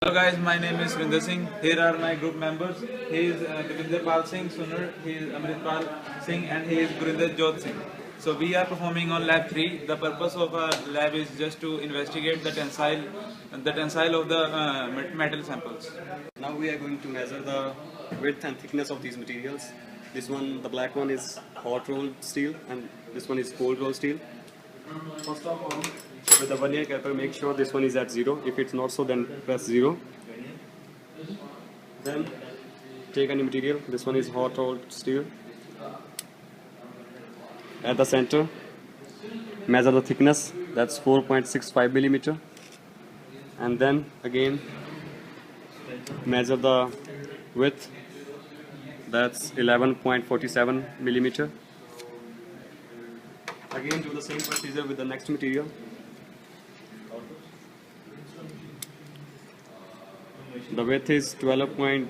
Hello guys, my name is Surinder Singh. Here are my group members. He is Devinder Pal Singh, Sunar, he is Amrit Pal Singh, and he is Gurinder Jot Singh. So we are performing on lab 3. The purpose of our lab is just to investigate the tensile of the metal samples. Now we are going to measure the width and thickness of these materials. This one, the black one, is hot rolled steel, and this one is cold rolled steel. First of all, with the vernier caliper, make sure this one is at 0. If it's not so, then press 0. Then take any material. This one is hot rolled steel. At the center, measure the thickness. That's 4.65 millimeter. And then again measure the width. That's 11.47 millimeter. Again do the same procedure with the next material. The width is 12.0.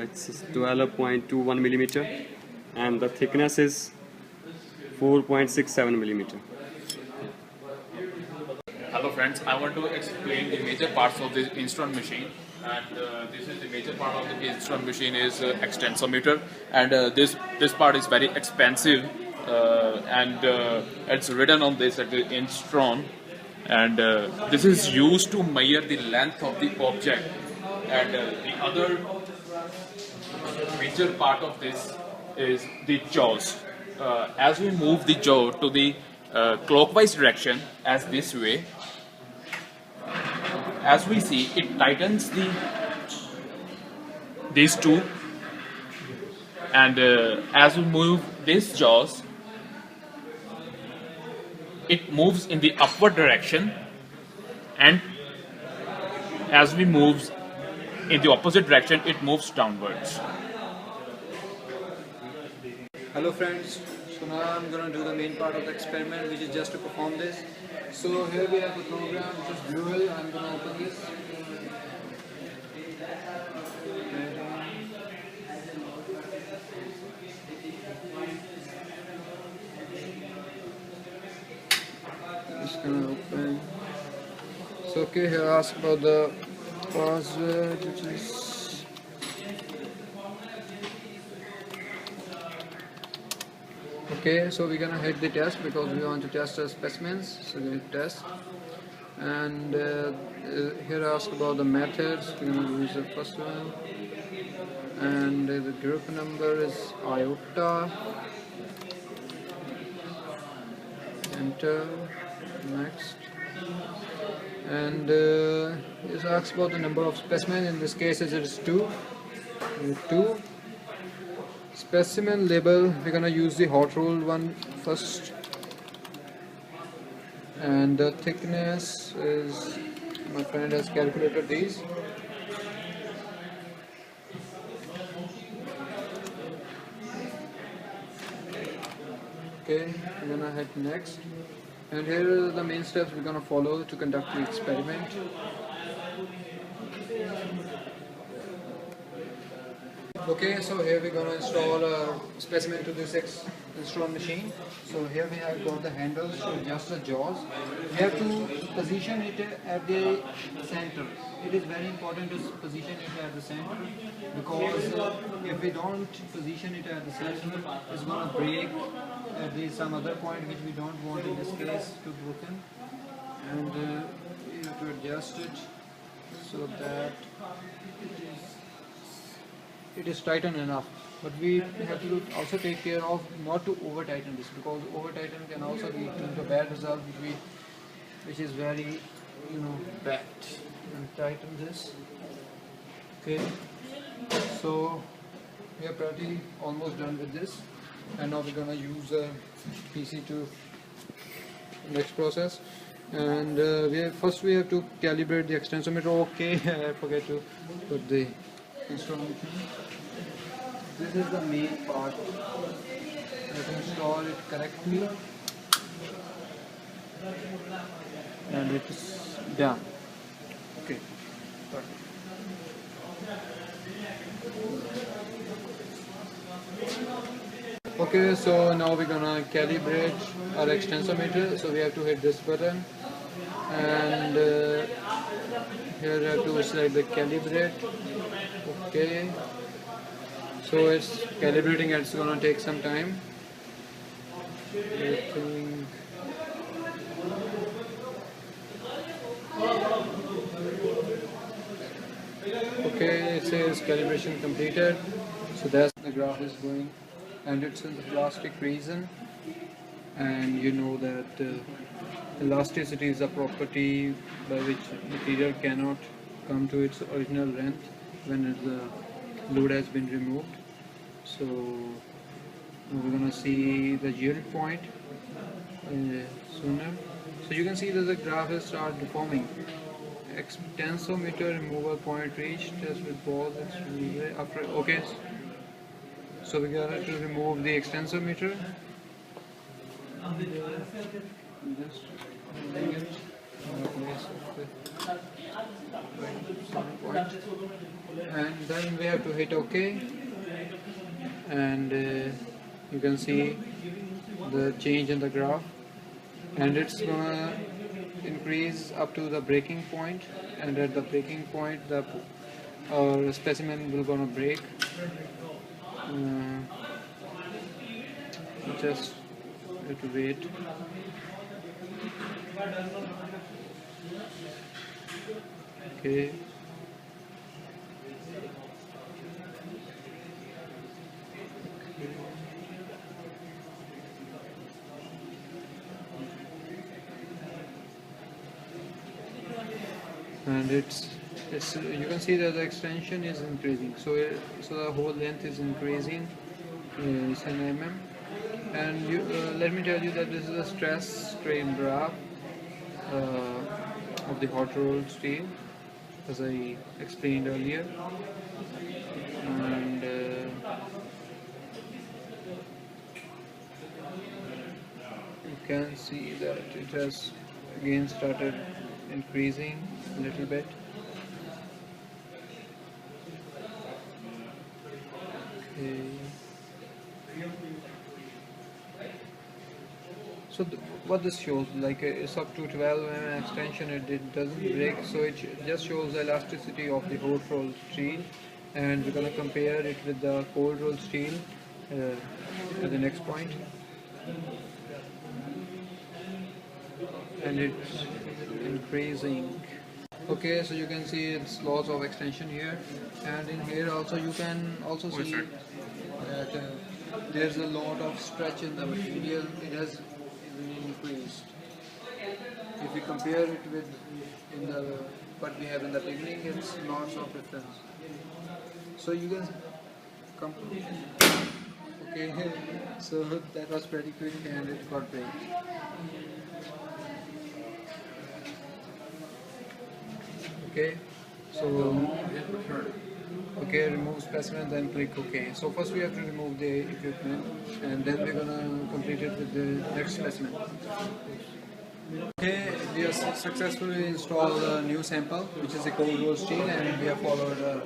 It's 12.21 millimeter, and the thickness is 4.67 millimeter. Hello friends, I want to explain the major parts of this instrument machine, and this is the major part of the instrument machine is extensometer, and this part is very expensive, and it's written on this at the instron, and this is used to measure the length of the object, and the other major part of this is the jaws. As we move the jaw to the clockwise direction as this way, as we see, it tightens these two, and as we move these jaws, it moves in the upward direction, and as we move in the opposite direction, it moves downwards. Hello friends, so now I'm going to do the main part of the experiment, which is just to perform this. So here we have the program, which is Buell. I'm going to open this. Just going to open. So okay, here I ask about the password, which is okay. So we're gonna hit the test because we want to test the specimens. So we hit test, and here I ask about the methods. We're gonna use the first one, and the group number is iota. Enter. Next, and it asks about the number of specimens. In this case, it is 2. 2. Specimen label, we're gonna use the hot rolled one first, and the thickness is, my friend has calculated these. Okay, we're gonna hit next, and here are the main steps we're gonna follow to conduct the experiment. Okay, so here we're going to install a specimen to this instrument machine. So here we have got the handles to adjust the jaws. We have to position it at the center. It is very important to position it at the center, because if we don't position it at the center, it's going to break at some other point which we don't want in this case to broken. And we have to adjust it so that it is tightened enough, but we have to also take care of not to over tighten this, because over tighten can also lead to the bad result, which is very bad. And tighten this. Okay, so we are pretty almost done with this, and now we're gonna use a PC to next process. And first we have to calibrate the extensometer. Okay, I forget to put the instrument. This is the main part. Let's install it correctly, and it's done. Okay, perfect. Okay, so now we're gonna calibrate our extensometer. So we have to hit this button, and here I have to select the calibrate. Okay, so it's calibrating and it's gonna take some time. I think okay, it says calibration completed. So that's the graph is going, and it's in the plastic region. And you know that elasticity is a property by which material cannot come to its original length when the load has been removed. So we're gonna see the yield point sooner. So you can see that the graph has started deforming. Extensometer removal point reached as with balls after. Okay, so we got to remove the extensometer. Just bring it in the place of the point, and then we have to hit OK, and you can see the change in the graph, and it's gonna increase up to the breaking point, and at the breaking point the our specimen will gonna break. Just have to wait. Okay. And it's you can see that the extension is increasing, so the whole length is increasing. It's an mm. And let me tell you that this is a stress strain graph of the hot rolled steel, as I explained earlier. And you can see that it has again started increasing a little bit. Okay. So what this shows, like it's up to 12 mm extension, it doesn't break, so it just shows the elasticity of the hot rolled steel. And we're going to compare it with the cold rolled steel at the next point. And it's increasing. Okay, so you can see its loss of extension here, and in here also you can also see that there's a lot of stretch in the material. It has increased. If we compare it with what we have in the beginning, it's lots of difference. So you can come. Okay, so that was pretty quick and it got break. Okay, so okay, remove specimen, then click OK. So first we have to remove the equipment, and then we're gonna complete it with the next specimen. Okay, we have successfully installed a new sample, which is a cold rolled steel, and we have followed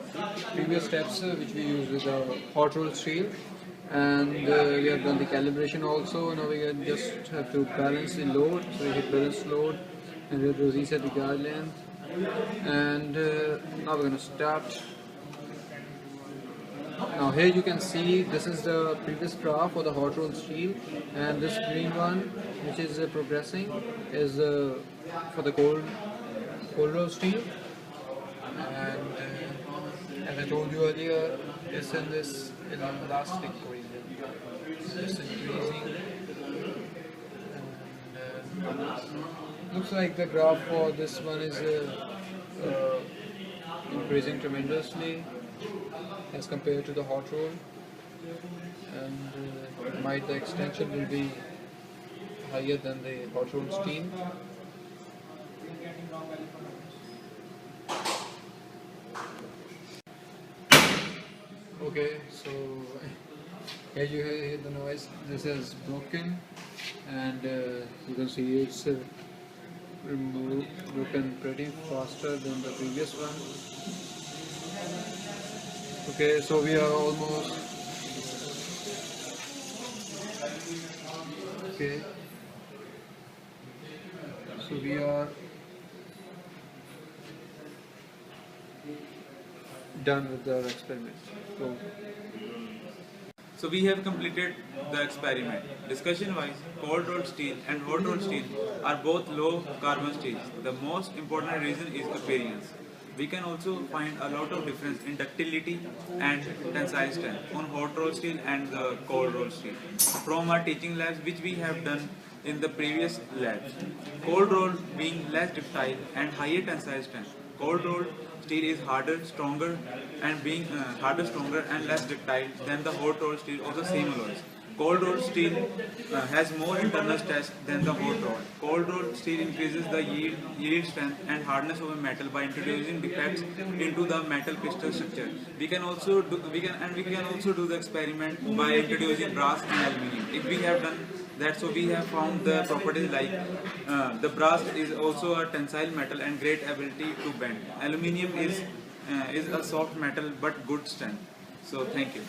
previous steps which we use with the hot rolled steel. And we have done the calibration also. Now we just have to balance the load. So we hit balance load, and we have to reset the guide length. And now we're going to start. Now here you can see this is the previous graph for the hot rolled steel, and this green one which is progressing is for the cold rolled steel. And as I told you earlier, it's in this elastic region. It's increasing. And looks like the graph for this one is increasing tremendously as compared to the hot roll, and the extension will be higher than the hot rolled steel. Okay, so here you hear the noise. This is broken, and you can see it's broken pretty faster than the previous one. Okay, so we are almost Okay. So we are done with our experiment. So we have completed the experiment. Discussion wise, cold rolled steel and hot rolled steel are both low carbon steels. The most important reason is appearance. We can also find a lot of difference in ductility and tensile strength on hot rolled steel and the cold rolled steel from our teaching labs, which we have done in the previous labs. Cold rolled being less ductile and higher tensile strength. Cold rolled steel is harder, stronger, and being harder, stronger, and less ductile than the hot rolled steel of the same alloys. Cold rolled steel has more internal stress than the hot rolled. Cold rolled steel increases the yield strength and hardness of a metal by introducing defects into the metal crystal structure. We can also do the experiment by introducing brass and aluminium. If we have done that, so we have found the properties like the brass is also a tensile metal and great ability to bend. Aluminium is a soft metal but good strength. So thank you.